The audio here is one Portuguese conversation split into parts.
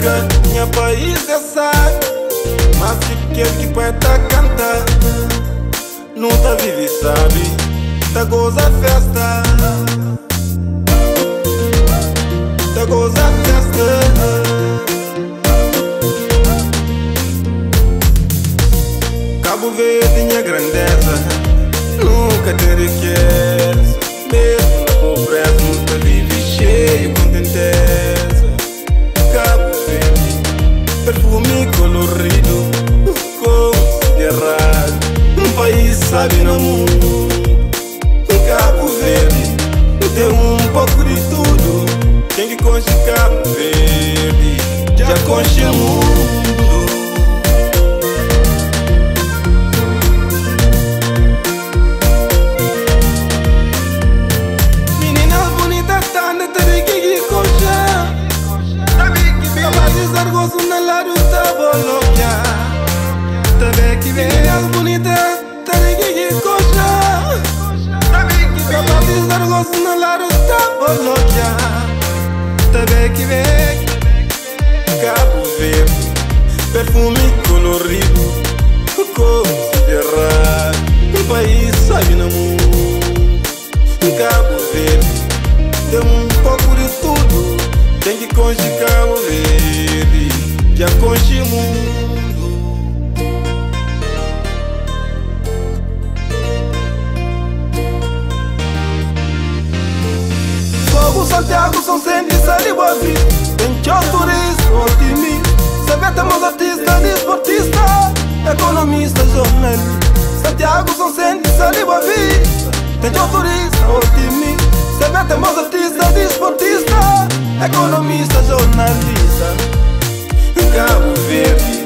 música, minha país é sabe. Mas se quer que poeta canta, não tá vive sabe, tá goza festa, tá goza festa. Cabo Verde, minha grandeza, nunca te riqueza. Mesmo na pobreza, nunca vive cheio com contenteza. Cabo Verde, perfume colorido, considerado um país sabe no mundo. Cabo Verde, tem um pouco de tudo. Quem que conche Cabo Verde, já conche o mundo. Gosto na lado tá boloquia, tá bem que vem as bonitas, tá de que coxa, tá bem que vem. Capaz gosto na lado tá boloquia, tá bem que vem. Cabo Verde, perfume colorido, considerado um país sabe no mundo. Cabo Verde, tem um pouco de tudo. Tem que conche Cabo Verde, já conche o mundo. Fogo, Santiago, São Centro e Salibavi. Tem tchau turista, otimista. Saber temos artista, desportista, economista, jornalista. Santiago, São Centro e Salibavi. Tem tchau turista, otimista. Saber temos artista, desportista, economista, jornalista. Cabo Verde,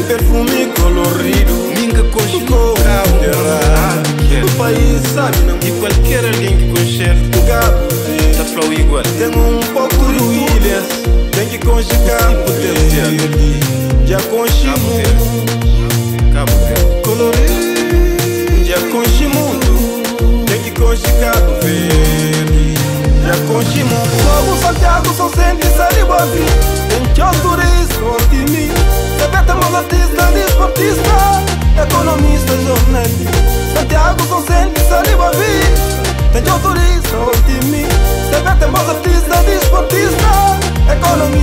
perfume colorido, minga conche Cabo Verde. O país sabe não, e qualquer alguém que conhece Cabo Verde tá flow igual. Tem um pouco de ilhas, tem que conche Cabo Verde, já conche mundo. Cabo Verde colorido, já conche mundo. Tem que conche Cabo Verde, já conche mundo. Fogo, Santiago, São Centro e Salibavi. Tem tchau turista, otimista. Saber temos artista, desportista, economista, jornalista. Santiago, São Centro e Salibavi. Tem tchau turista, otimista. Saber temos artista, desportista, economista.